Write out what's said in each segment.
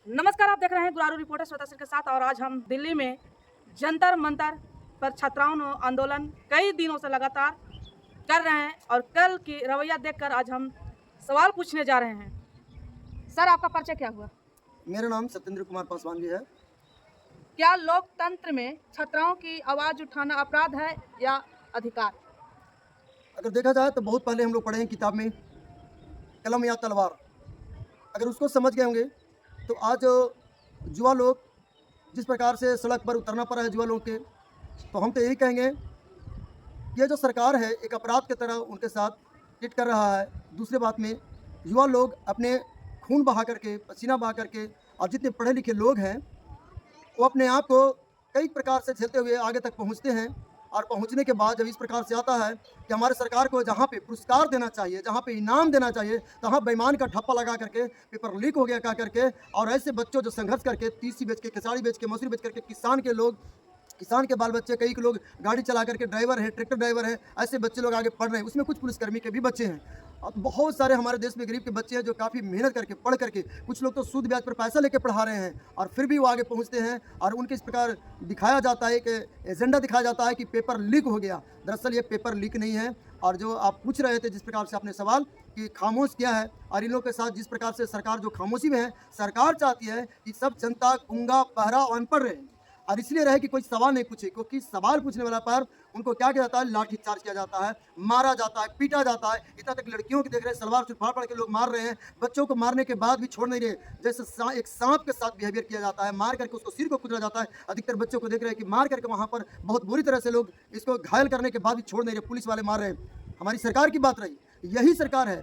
नमस्कार, आप देख रहे हैं गुरारू रिपोर्टर श्वेता सिंह के साथ। और आज हम दिल्ली में जंतर मंतर पर छात्राओं ने आंदोलन कई दिनों से लगातार कर रहे हैं और कल की रवैया देखकर आज हम सवाल पूछने जा रहे हैं। सर, आपका परिचय क्या हुआ? मेरा नाम सत्येंद्र कुमार पासवान जी है। क्या लोकतंत्र में छात्राओं की आवाज़ उठाना अपराध है या अधिकार? अगर देखा जाए तो बहुत पहले हम लोग पढ़े हैं किताब में कलम या तलवार। अगर उसको समझ गए होंगे तो आज युवा लोग जिस प्रकार से सड़क पर उतरना पड़ा है युवा लोग के, तो हम तो यही कहेंगे कि ये जो सरकार है एक अपराध की तरह उनके साथ ट्रीट कर रहा है। दूसरी बात में युवा लोग अपने खून बहा करके, पसीना बहा करके, और जितने पढ़े लिखे लोग हैं वो अपने आप को कई प्रकार से झेलते हुए आगे तक पहुंचते हैं। और पहुंचने के बाद जब इस प्रकार से आता है कि हमारे सरकार को जहां पे पुरस्कार देना चाहिए, जहां पे इनाम देना चाहिए, तहां बेईमान का ठप्पा लगा करके पेपर लीक हो गया कह करके, और ऐसे बच्चों जो संघर्ष करके तीसी बेच के, खेसारी बेच के, मसूरी बेच करके, किसान के बाल बच्चे, कई लोग गाड़ी चला करके ड्राइवर हैं, ट्रैक्टर ड्राइवर हैं, ऐसे बच्चे लोग आगे पढ़ रहे हैं। उसमें कुछ पुलिसकर्मी के भी बच्चे हैं। अब बहुत सारे हमारे देश में गरीब के बच्चे हैं जो काफ़ी मेहनत करके पढ़ करके, कुछ लोग तो सूद ब्याज पर पैसा लेके पढ़ा रहे हैं, और फिर भी वो आगे पहुंचते हैं। और उनके इस प्रकार दिखाया जाता है कि एजेंडा दिखाया जाता है कि पेपर लीक हो गया। दरअसल ये पेपर लीक नहीं है। और जो आप पूछ रहे थे जिस प्रकार से आपने सवाल कि खामोश क्या है, और इन लोगों के साथ जिस प्रकार से सरकार जो खामोशी में है, सरकार चाहती है कि सब जनता गूंगा, बहरा और अनपढ़ रहे, और इसलिए रहे कि कोई सवाल नहीं पूछे, क्योंकि सवाल पूछने वाला पर उनको क्या किया जाता है, लाठी चार्ज किया जाता है, मारा जाता है, पीटा जाता है। इतना तक लड़कियों की देख रहे हैं, सलवार सूट फाड़ फाड़ के लोग मार रहे हैं, बच्चों को मारने के बाद भी छोड़ नहीं रहे। जैसे एक सांप के साथ बिहेवियर किया जाता है, मार करके उसको सिर को कुचला जाता है। अधिकतर बच्चों को देख रहे हैं कि मार करके वहाँ पर बहुत बुरी तरह से लोग इसको घायल करने के बाद भी छोड़ नहीं रहे, पुलिस वाले मार रहे हैं। हमारी सरकार की बात रही, यही सरकार है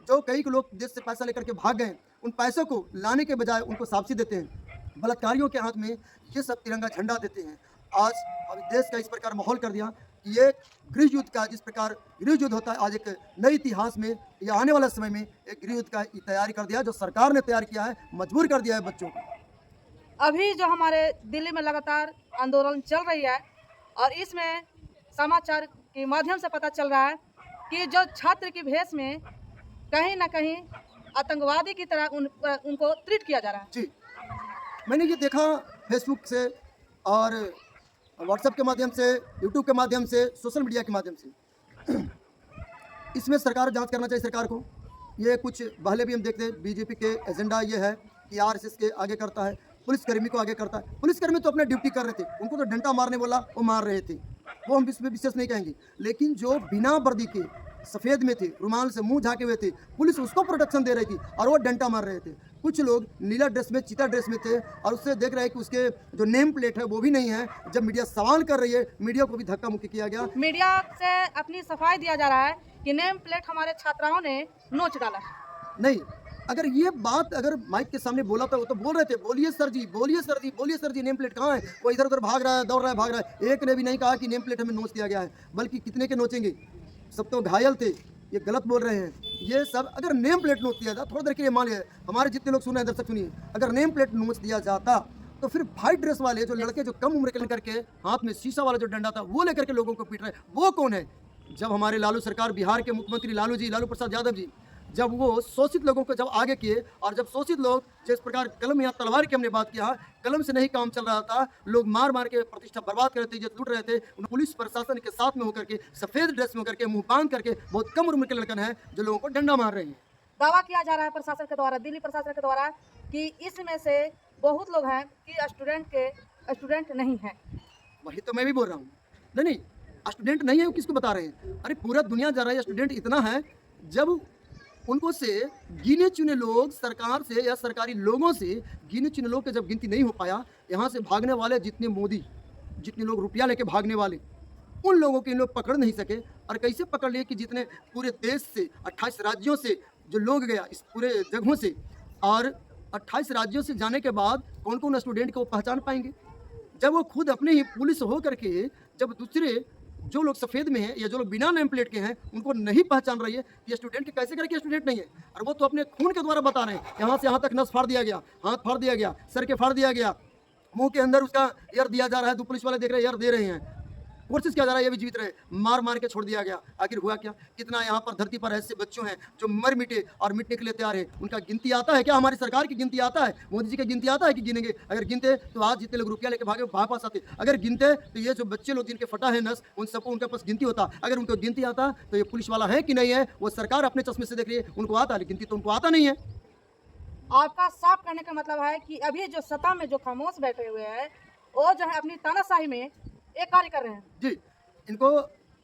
जो कई लोग देश से पैसा लेकर के भाग गए, उन पैसों को लाने के बजाय उनको शाबाशी देते हैं। बलात्कारियों के हाथ में ये सब तिरंगा झंडा देते हैं। आज अभी देश का इस प्रकार माहौल कर दिया कि ये गृह युद्ध का, जिस प्रकार गृह युद्ध होता है, आज एक नए इतिहास में या आने वाले समय में एक गृह युद्ध का तैयारी कर दिया, जो सरकार ने तैयार किया है, मजबूर कर दिया है बच्चों को। अभी जो हमारे दिल्ली में लगातार आंदोलन चल रही है, और इसमें समाचार के माध्यम से पता चल रहा है कि जो छात्र की भेष में कहीं ना कहीं आतंकवादी की तरह उनको ट्रीट किया जा रहा है। जी, मैंने ये देखा फेसबुक से और व्हाट्सएप के माध्यम से, यूट्यूब के माध्यम से, सोशल मीडिया के माध्यम से। इसमें सरकार जांच करना चाहिए सरकार को। ये कुछ पहले भी हम देखते हैं, बीजेपी के एजेंडा ये है कि आरएसएस के आगे करता है, पुलिसकर्मी को आगे करता है। पुलिसकर्मी तो अपने ड्यूटी कर रहे थे, उनको तो डंडा मारने बोला वो मार रहे थे, वो हम इसमें विशेष नहीं कहेंगे। लेकिन जो बिना वर्दी के सफ़ेद में थे, रुमाल से मुंह झाके हुए थे, पुलिस उसको प्रोटेक्शन दे रही थी और वो डंडा मार रहे थे। कुछ लोग नीला ड्रेस में, चीता ड्रेस में थे, और उससे देख रहे हैं कि उसके जो नेम प्लेट है वो भी नहीं है। जब मीडिया सवाल कर रही है, मीडिया को भी धक्का मुक्की किया गया। मीडिया से अपनी सफाई दिया जा रहा है कि नेम प्लेट हमारे छात्राओं ने नोच डाला। नहीं, अगर ये बात अगर माइक के सामने बोला था, वो तो बोल रहे थे, बोलिए सर जी, बोलिए सर जी, बोलिए सर जी, नेम प्लेट कहाँ है? वो इधर उधर भाग रहा है, दौड़ रहा है, भाग रहा है। एक ने भी नहीं कहा कि नेम प्लेट हमें नोच दिया गया है, बल्कि कितने के नोचेंगे, सब तो घायल थे, ये गलत बोल रहे हैं। ये सब अगर नेम प्लेट नोच दिया जाता, थोड़ा देर के लिए मान लिया, हमारे जितने लोग सुन रहे हैं दर्शक सुनिए, अगर नेम प्लेट नोच दिया जाता तो फिर व्हाइट ड्रेस वाले जो लड़के जो कम उम्र के लेकर के हाथ में शीशा वाला जो डंडा था वो लेकर के लोगों को पीट रहे, वो कौन है? जब हमारे लालू सरकार, बिहार के मुख्यमंत्री लालू प्रसाद यादव जी, जब वो शोषित लोगों को जब आगे किए, और जब शोषित लोग जिस प्रकार कलम या तलवार की हमने बात किया, कलम से नहीं काम चल रहा था, लोग मार मार के प्रतिष्ठा बर्बाद कर रहे थे, इज्जत लूट रहे थे, उन पुलिस प्रशासन के साथ में होकर के, सफ़ेद ड्रेस में होकर के, मुंह बांध करके, बहुत कम उम्र के लड़कन है जो लोगों को डंडा मार रहे हैं। दावा किया जा रहा है प्रशासन के द्वारा, दिल्ली प्रशासन के द्वारा, कि इसमें से बहुत लोग हैं कि स्टूडेंट नहीं है। वही तो मैं भी बोल रहा हूँ। नहीं, स्टूडेंट नहीं है, वो किसको बता रहे हैं? अरे पूरा दुनिया जा रहा है, स्टूडेंट इतना है। जब उनको से गिने चुने लोग, सरकार से या सरकारी लोगों से गिने चुने लोग के जब गिनती नहीं हो पाया, यहाँ से भागने वाले जितने मोदी, जितने लोग रुपया लेके भागने वाले, उन लोगों के लोग पकड़ नहीं सके। और कैसे पकड़ लिए कि जितने पूरे देश से 28 राज्यों से जो लोग गया, इस पूरे जगहों से, और 28 राज्यों से जाने के बाद कौन कौन स्टूडेंट को पहचान पाएंगे? जब वो खुद अपने ही पुलिस हो करके, जब दूसरे जो लोग सफ़ेद में हैं या जो लोग बिना नेम प्लेट के हैं उनको नहीं पहचान रही है, ये स्टूडेंट कैसे करे कि स्टूडेंट नहीं है? और वो तो अपने खून के द्वारा बता रहे हैं, यहाँ से यहाँ तक नस फाड़ दिया गया, हाथ फाड़ दिया गया, सर के फाड़ दिया गया, मुंह के अंदर उसका एयर दिया जा रहा है, तो पुलिस वाले देख रहे हैं एयर दे रहे हैं। कोशिश किया जा रहा है ये भी जीवित रहे, मार मार के छोड़ दिया गया। आखिर हुआ क्या? कितना यहाँ पर धरती पर ऐसे बच्चों हैं जो मर मिटे और मिटने के लिए तैयार है। उनका गिनती आता है क्या? हमारी सरकार की गिनती आता है? मोदी जी की गिनती आता है कि गिनेंगे? अगर गिनते तो आज जितने लोग रुपया लेके भागे वापस आते। अगर गिनते तो ये जो बच्चे लोग जिनके फटा है नस, उन सबको उनके पास गिनती होता। अगर उनको गिनती आता तो ये पुलिस वाला है कि नहीं है वो सरकार अपने चश्मे से देख रही है, उनको आता है, गिनती तो उनको आता नहीं है। आपका साफ करने का मतलब है कि अभी जो सत्ता में जो खामोश बैठे हुए हैं वो जो है अपनी तानाशाही में एक कार्य कर रहे हैं। जी, इनको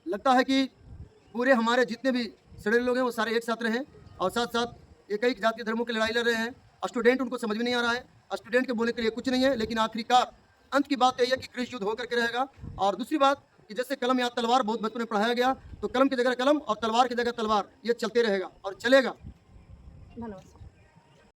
लगता है कि पूरे हमारे जितने भी सड़े लोग हैं वो सारे एक साथ रहें और साथ साथ एक ही जाति धर्मों की लड़ाई लड़ रहे हैं। स्टूडेंट उनको समझ में नहीं आ रहा है, स्टूडेंट के बोलने के लिए कुछ नहीं है, लेकिन आखिरकार अंत की बात यही है कि गृह युद्ध होकर के रहेगा। और दूसरी बात कि जैसे कलम या तलवार बहुत बचपन में पढ़ाया गया, तो कलम की जगह कलम और तलवार की जगह तलवार, ये चलते रहेगा और चलेगा। धन्यवाद।